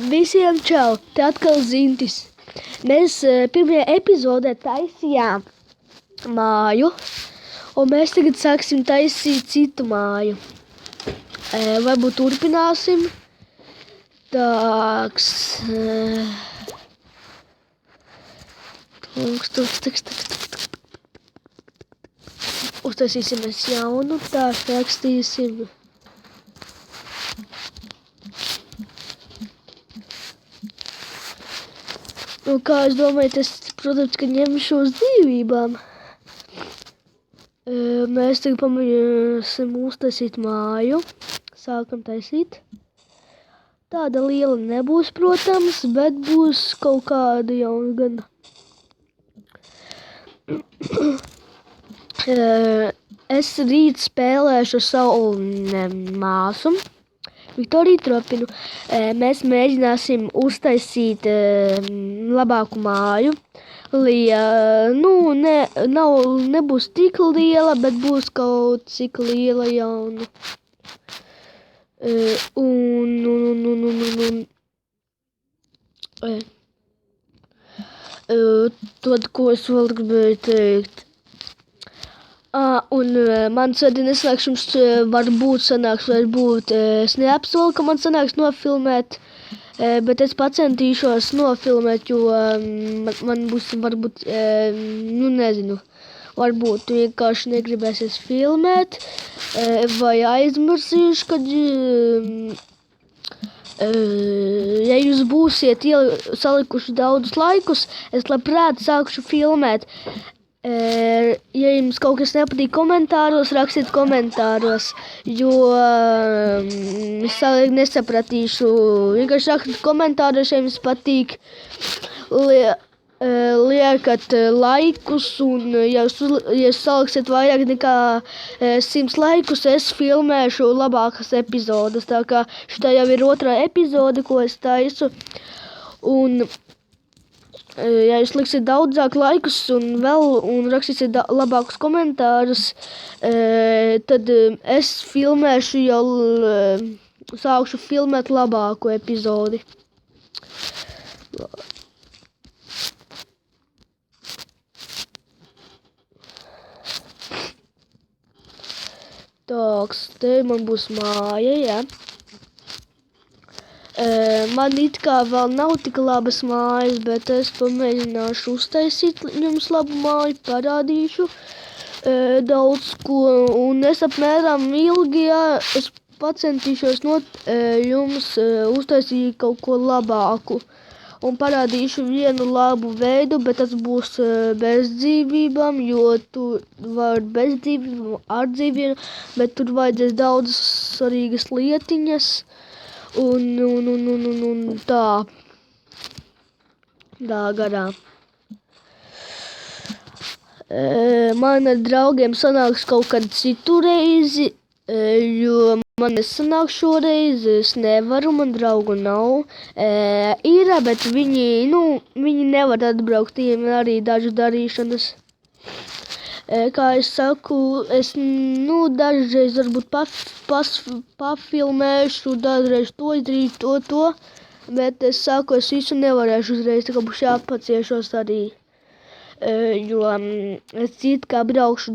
Visiem čau, te atkal Zintis. Mēs pirmajā epizodē taisījām māju, un mēs tagad sāksim taisīt citu māju. Varbūt turpināsim. Tāks. Uztaisīsim mēs jaunu, tā rakstīsim. Nu, kā es domāju, tas, protams, ka ņemšu uz dzīvībām. Mēs tagad pamēģināsim uztaisīt māju. Sākam taisīt. Tāda liela nebūs, protams, bet būs kaut kāda jau gan. Es rīt spēlēšu ar savu māsu. Viktoriju Tropinu. Mēs mēģināsim uztaisīt labāku māju. Nebūs tik liela, bet būs kaut cik liela jauna. Tad, ko es vēl gribēju teikt. Man šodien nesanāks jums varbūt es neapsolu, ka man sanāks nofilmēt, bet es pacentīšos nofilmēt, jo man būs varbūt, nezinu, varbūt vienkārši negribēsies filmēt, vai aizmirsīšu, kad, ja jūs būsiet salikuši daudzus laikus, es labprāt sākšu filmēt. Ja jums kaut kas nepatīk komentāros, rakstiet komentāros, jo es nesapratīšu. Vienkārši rakstiet komentāros, ja jums patīk, liekat laikus, un ja jūs saliksiet vairāk nekā 100 laikus, es filmēšu labākas epizodes. Tā kā šitā jau ir otrā epizode, ko es taisu, un ja jūs liksiet daudzāk laikus un rakstīsiet labākus komentārus, tad es filmēšu jau, sākšu filmēt labāku epizodi. Tāks, te man būs māja, jā. Man it kā vēl nav tik labas mājas, bet es pamēģināšu uztaisīt jums labu māju, parādīšu daudz ko, un es apmēram ilgi, es pacentīšos jums uztaisīt kaut ko labāku, un parādīšu vienu labu veidu, bet tas būs bez dzīvībām, jo tur var bez dzīvībām, ar dzīvībām, bet tur vajadzēs daudz svarīgas lietiņas. Un tā garā. Man ar draugiem sanāks kaut kad citu reizi, jo man nesanāk šoreiz, es nevaru, man draugu nav. Ir, bet viņi nevar atbraukt, viņiem arī dažu darīšanas. Kā es saku, es dažreiz varbūt pafilmēšu, dažreiz to izdarīšu, to, bet es saku, es visu nevarēšu uzreiz, tā kā būs jāpaciešos arī, jo es it kā braukšu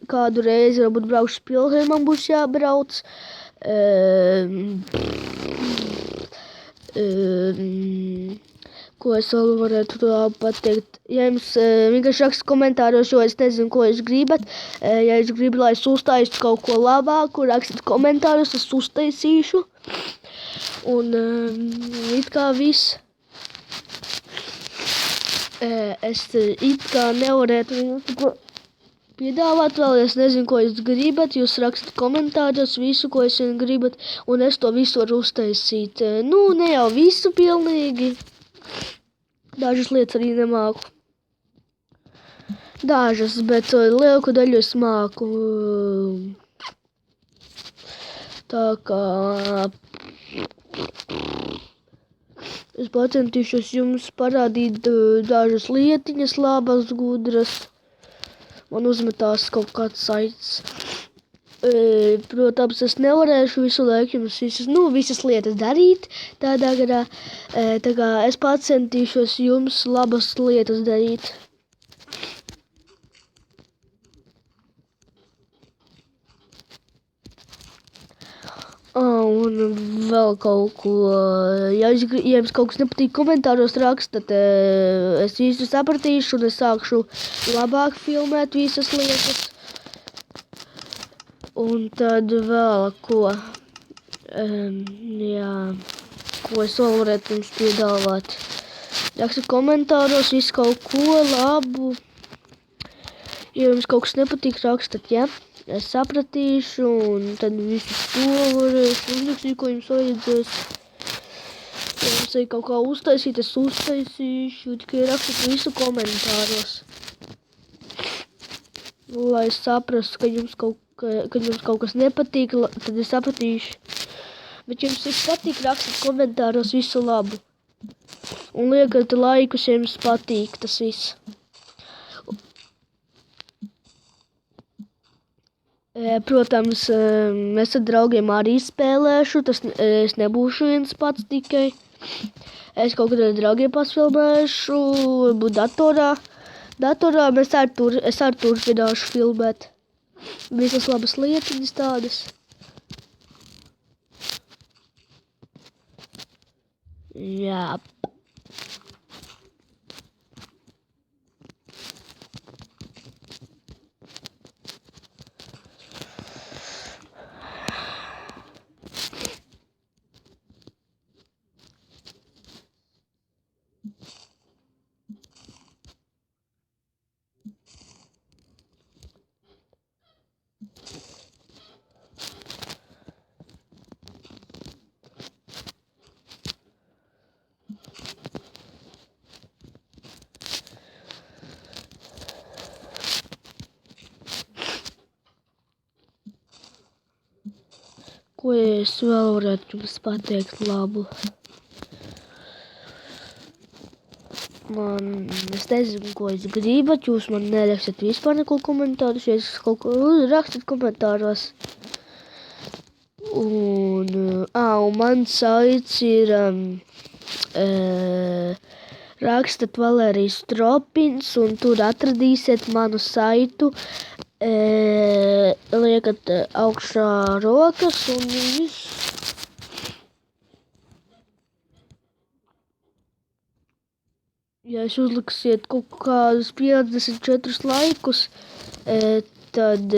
kādu reizi, varbūt braukšu pilsē, man būs jābrauc, ko es vēl varētu pateikt. Ja jums vienkārši raksta komentāros, jo es nezinu, ko jūs gribat. Ja jūs gribat, lai es uztaisu kaut ko labāku, rakstiet komentāros, es uztaisīšu. Un it kā viss. Es it kā nevarētu jums piedāvāt vēl, es nezinu, ko jūs gribat. Jūs rakstiet komentāros visu, ko jūs gribat, un es to visu varu uztaisīt. Ne jau visu pilnīgi. Dažas lietas arī nemāku. Dažas, bet lielāko daļu es māku. Tā kā es pacentīšos jums parādīt dažas lietiņas labas, gudras. Man uzmetās kaut kāds saits. Protams, es nevarēšu visu laiku jums visas lietas darīt tādā garā, tā kā es pats centīšos jums labas lietas darīt. Un vēl kaut ko, ja jums kaut kas nepatīk komentāros rakstat, es visu sapratīšu un es sākšu labāk filmēt visas lietas. Un tad vēl ko, ko es vēl varētu jums piedāvāt. Rakstat komentāros visu kaut ko labu. Ja jums kaut kas nepatīk, rakstat, ja? Es sapratīšu, un tad visu to varēšu uzrakstīt, ko jums vajadzēs. Ja jums ir kaut kā uztaisīt, es uztaisīšu, tikai rakstat visu komentāros. Lai es saprastu, ka jums kaut kas nepatīk, tad es sapratīšu. Bet jums viss patīk, rakstat komentāros visu labu. Un liekat laikus, ja jums patīk tas viss. Protams, es ar draugiem arī spēlēšu, es nebūšu viens pats tikai. Es kaut kad ar draugiem pasfilmēšu, varbūt datorā. Datorā es ar turpināšu filmēt. Visas labas lietiņas tādas. Jā. Ko es vēl varētu jums pateikt labu? Es nezinu, ko es gribat, jūs man nerakstat vispār neko komentārus, ja es kaut ko rakstat komentāros. Un mans saits ir rakstat Valērijas Tropins, un tur atradīsiet manu saitu. Liekat augšā rokas un viss. Ja jūs uzliksiet kaut kādus 54 laikus, tad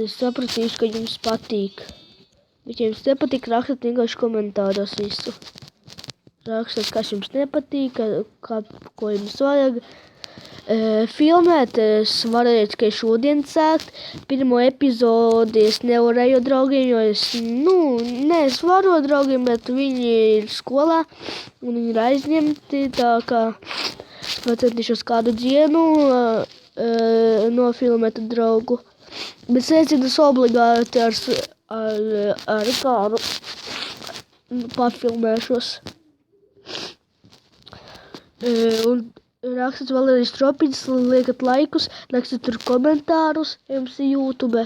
es sapratīšu, ka jums patīk. Bet ja jums nepatīk, rakstat vienkārši komentāros visu. Rakstat, kas jums nepatīk, ko jums vajag. Filmēt es varēju tikai šodien sākt. Pirmo epizodi es nevarēju draugiem, jo es varu draugiem, bet viņi ir skolā un viņi ir aizņemti, tā kā es pacentīšos kādu dienu nofilmēt draugu. Bet sēdzinās obligāti ar kādu pafilmēšos. Un rakstat Valērijas Tropins, liekat laikus, rakstat tur komentārus, jums ir YouTube.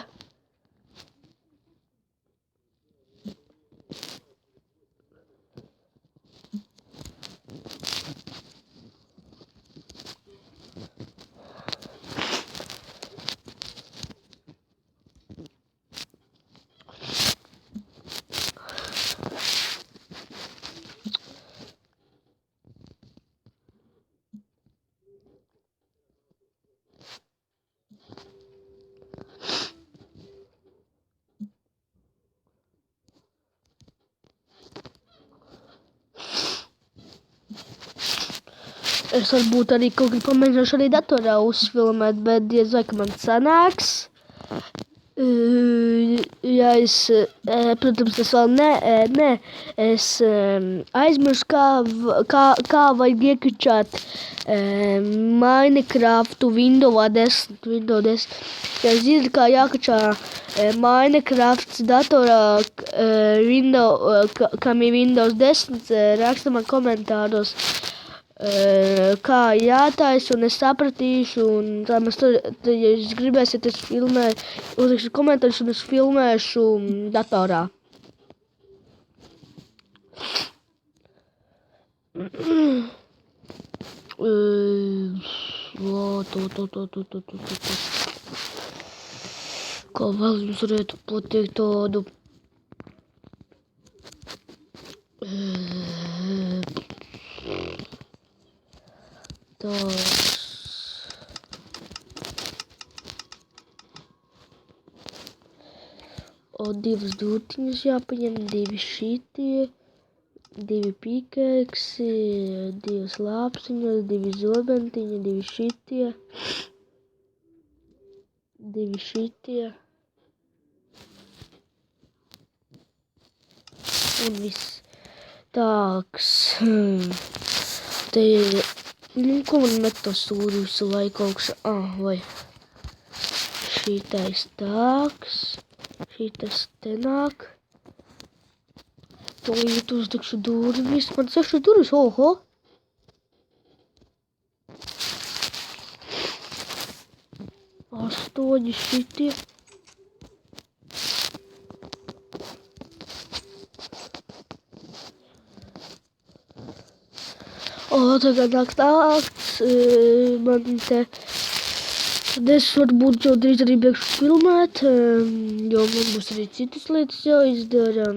Es varbūt arī kaut kā pamēģināšu arī datorā uzfilmēt, bet diez vai, ka man sanāks. Ja es, protams, es vēl es aizmirsu, kā vajag iekričāt Minecraftu Windows 10. Ja zini, kā jākačā Minecrafts datorā, kam ir Windows 10, raksta man komentāros. kā jātaisa, un es sapratīšu, un tā mēs tur, ja jūs gribēsiet, es filmēju, uzlikšu komentārus, un es filmēšu datorā. Kā vēl jums varētu pateikt tādu? Divas dūtiņas jāpaņem, 2 šitie, 2 pīkeksi, 2 lāpsiņas, 2 zobentiņi, 2 šitie, 2 šitie. Un viss. Tāks. Te ir, ko man met to sūdu visu laiku augšā? Vai. Šitais tāks. Šitas te nāk. Tolīt uzlikšu durvis. Man 6 durvis, oho. Astoņi šitie. Tagad nāk nakts, man te, tad es varbūt jau drīz arī beigšu filmēt, jo man būs arī citas lietas jāizdara.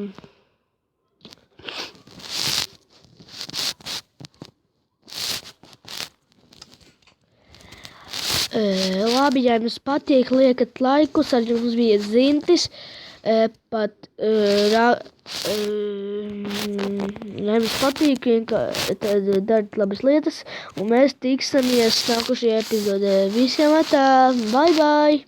Labi, ja jums patīk, liekat laikus, ar jums bija Zintis, pat, ja jums patīk, tad dariet labas lietas, un mēs tiksimies nākošajā epizodē. Visiem atā, bye bye!